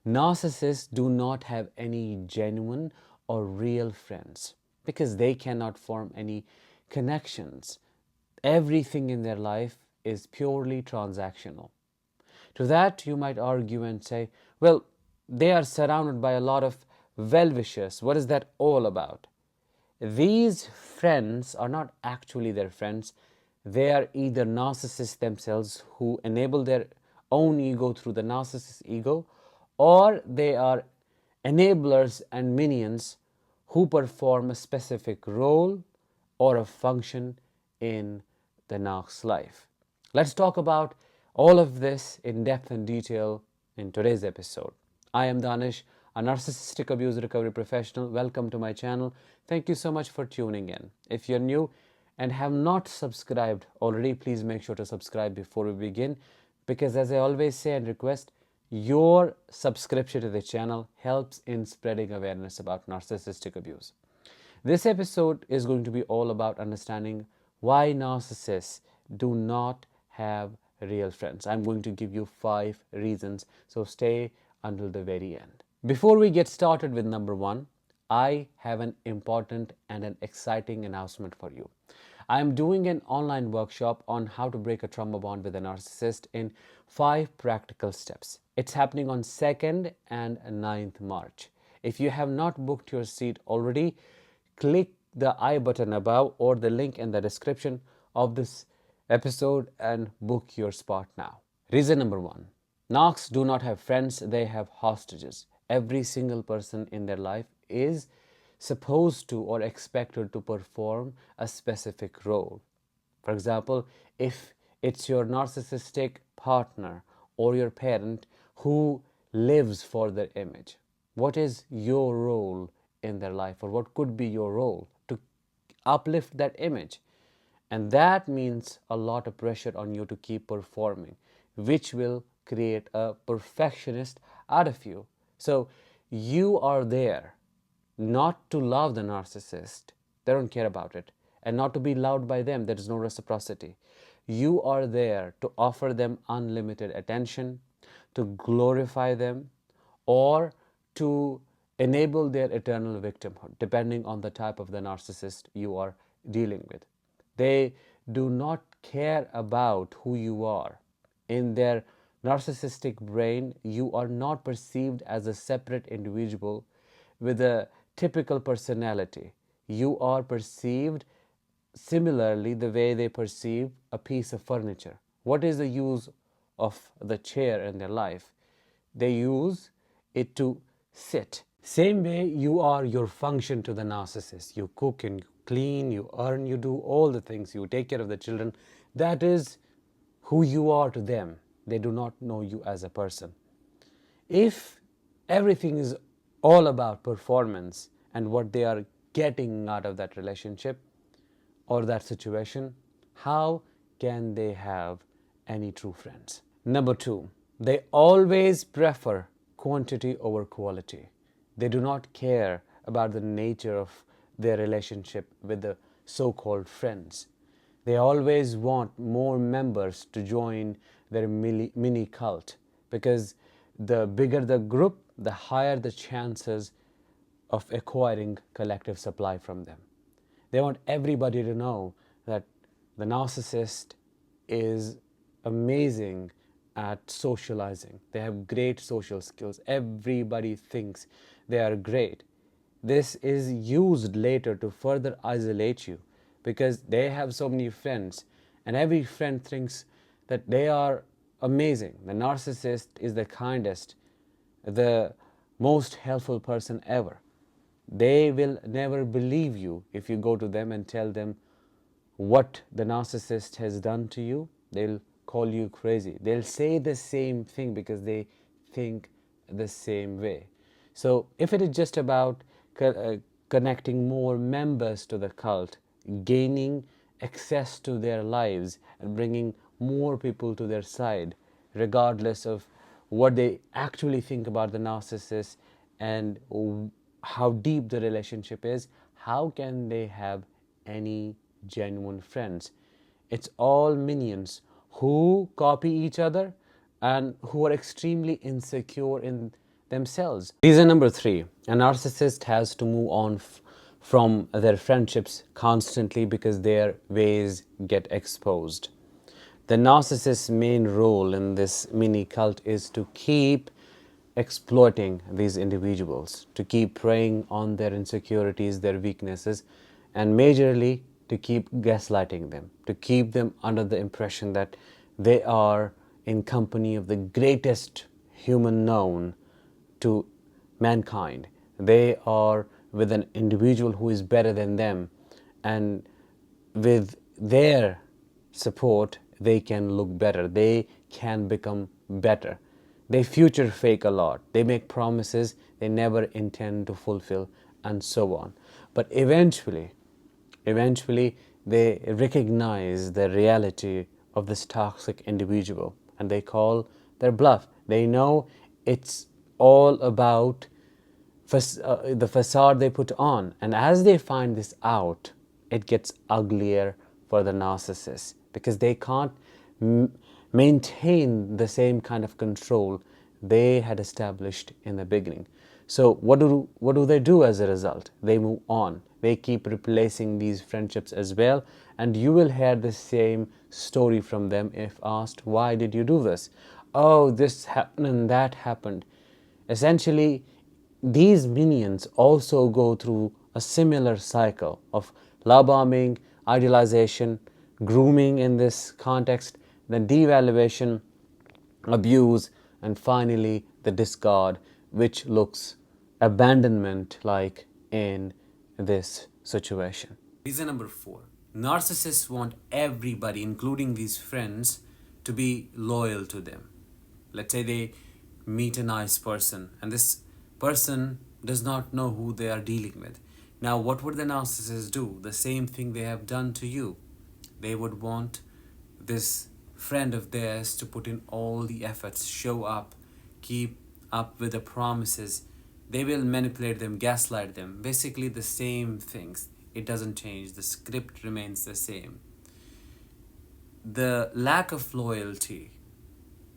Narcissists do not have any genuine or real friends because they cannot form any connections. Everything in their life is purely transactional. To that, you might argue and say, well, they are surrounded by a lot of well wishers. What is that all about? These friends are not actually their friends. They are either narcissists themselves who enable their own ego through the narcissist ego, or they are enablers and minions who perform a specific role or a function in the narc's life. Let's talk about all of this in depth and detail in today's episode. I am Danish, a narcissistic abuse recovery professional. Welcome to my channel. Thank you so much for tuning in. If you're new and have not subscribed already, please make sure to subscribe before we begin, because as I always say and request, your subscription to the channel helps in spreading awareness about narcissistic abuse. This episode is going to be all about understanding why narcissists do not have real friends. I'm going to give you 5 reasons, so stay until the very end. Before we get started with number 1, I have an important and an exciting announcement for you. I am doing an online workshop on how to break a trauma bond with a narcissist in 5 practical steps. It's happening on 2nd and 9th March. If you have not booked your seat already, click the I button above or the link in the description of this episode and book your spot now. Reason number 1. Narcs do not have friends, they have hostages. Every single person in their life is supposed to or expected to perform a specific role. For example, if it's your narcissistic partner or your parent who lives for their image, what is your role in their life, or what could be your role to uplift that image? And that means a lot of pressure on you to keep performing, which will create a perfectionist out of you. So you are there not to love the narcissist, they don't care about it, and not to be loved by them, there is no reciprocity. You are there to offer them unlimited attention, to glorify them, or to enable their eternal victimhood, depending on the type of the narcissist you are dealing with. They do not care about who you are. In their narcissistic brain, you are not perceived as a separate individual with a typical personality. You are perceived similarly the way they perceive a piece of furniture. What is the use of the chair in their life? They use it to sit. Same way you are your function to the narcissist. You cook and you clean, you earn, you do all the things, you take care of the children. That is who you are to them. They do not know you as a person. If everything is all about performance and what they are getting out of that relationship or that situation, how can they have any true friends? Number 2, they always prefer quantity over quality. They do not care about the nature of their relationship with the so-called friends. They always want more members to join their mini cult, because the bigger the group, the higher the chances of acquiring collective supply from them. They want everybody to know that the narcissist is amazing at socializing. They have great social skills. Everybody thinks they are great. This is used later to further isolate you, because they have so many friends and every friend thinks that they are amazing. The narcissist is the kindest, the most helpful person ever. They will never believe you if you go to them and tell them what the narcissist has done to you. They'll call you crazy. They'll say the same thing because they think the same way. So if it is just about connecting more members to the cult, gaining access to their lives and bringing more people to their side, regardless of what they actually think about the narcissist and how deep the relationship is, how can they have any genuine friends? It's all minions who copy each other and who are extremely insecure in themselves. Reason number three, a narcissist has to move on from their friendships constantly because their ways get exposed. The narcissist's main role in this mini cult is to keep exploiting these individuals, to keep preying on their insecurities, their weaknesses, and majorly to keep gaslighting them, to keep them under the impression that they are in company of the greatest human known to mankind. They are with an individual who is better than them, and with their support, they can look better, they can become better. They future fake a lot, they make promises they never intend to fulfill, and so on. But eventually they recognize the reality of this toxic individual and they call their bluff. They know it's all about the facade they put on. And as they find this out, it gets uglier for the narcissist because they can't maintain the same kind of control they had established in the beginning. So what do they do as a result? They move on. They keep replacing these friendships as well, and you will hear the same story from them if asked, why did you do this? Oh, this happened and that happened. Essentially, these minions also go through a similar cycle of love bombing, idealization, grooming in this context, then devaluation, abuse, and finally the discard, which looks abandonment like in this situation. Reason number four, narcissists want everybody, including these friends, to be loyal to them. Let's say they meet a nice person and this person does not know who they are dealing with. Now, what would the narcissist do? The same thing they have done to you. They would want this friend of theirs to put in all the efforts, show up, keep up with the promises. They will manipulate them, gaslight them. Basically the same things. It doesn't change. The script remains the same. The lack of loyalty,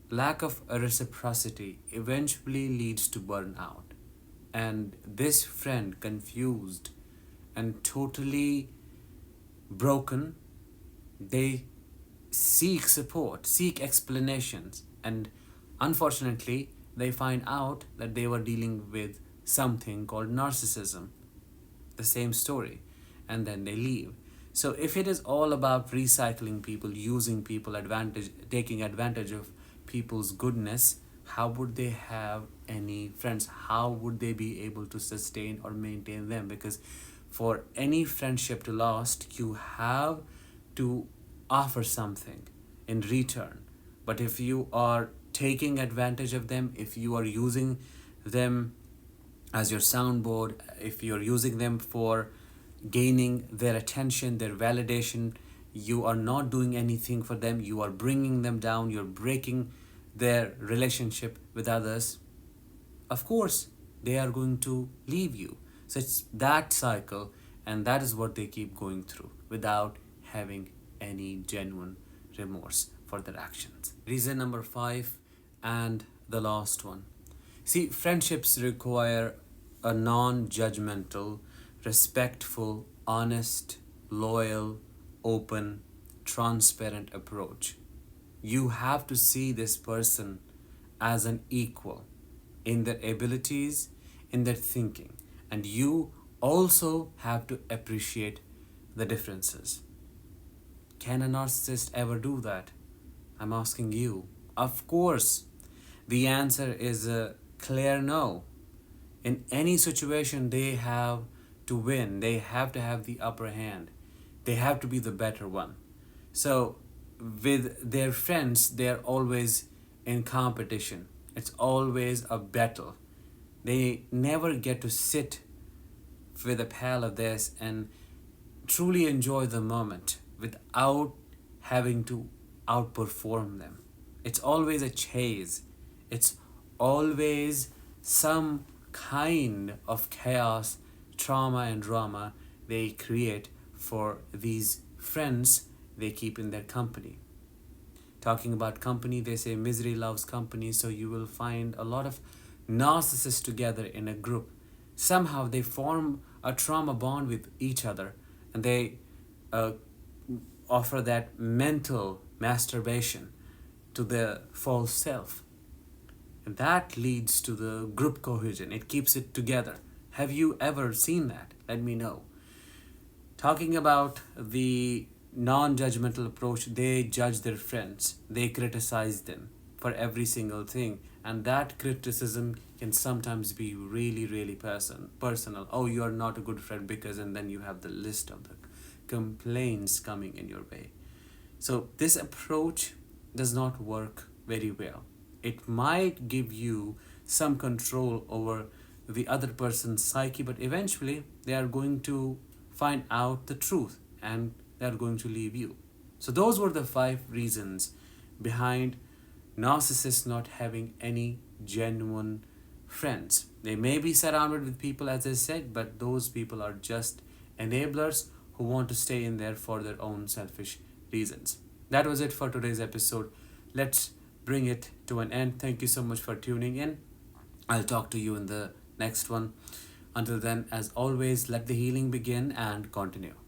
lack of reciprocity eventually leads to burnout. And this friend, confused and totally broken, they seek support, seek explanations, and unfortunately, they find out that they were dealing with something called narcissism. The same story, and then they leave. So if it is all about recycling people, using people, taking advantage of people's goodness, how would they have any friends? How would they be able to sustain or maintain them? Because for any friendship to last, you have to offer something in return. But if you are taking advantage of them, if you are using them as your soundboard, if you're using them for gaining their attention, their validation, you are not doing anything for them, you are bringing them down, you're breaking their relationship with others, of course they are going to leave you. So it's that cycle, and that is what they keep going through without having any genuine remorse for their actions. Reason number five, and the last one. See, friendships require a non-judgmental, respectful, honest, loyal, open, transparent approach. You have to see this person as an equal in their abilities, in their thinking, and you also have to appreciate the differences. Can a narcissist ever do that? I'm asking you. Of course. The answer is a clear no. In any situation, they have to win. They have to have the upper hand. They have to be the better one. So with their friends, they're always in competition. It's always a battle. They never get to sit with a pal of theirs and truly enjoy the moment without having to outperform them. It's always a chase. It's always some kind of chaos, trauma, and drama they create for these friends they keep in their company. Talking about company, they say misery loves company, so you will find a lot of narcissists together in a group, somehow they form a trauma bond with each other, and they uh, offer that mental masturbation to the false self. And that leads to the group cohesion. It keeps it together. Have you ever seen that? Let me know. Talking about the non judgmental approach, they judge their friends, they criticize them for every single thing. And that criticism can sometimes be really, really personal. Oh, you are not a good friend because, and then you have the list of the complaints coming in your way. So, this approach does not work very well. It might give you some control over the other person's psyche, but eventually they are going to find out the truth and they are going to leave you. So, those were the 5 reasons behind narcissists not having any genuine friends. They may be surrounded with people, as I said, but those people are just enablers who want to stay in there for their own selfish reasons. That was it for today's episode. Let's bring it to an end. Thank you so much for tuning in. I'll talk to you in the next one. Until then, as always, let the healing begin and continue.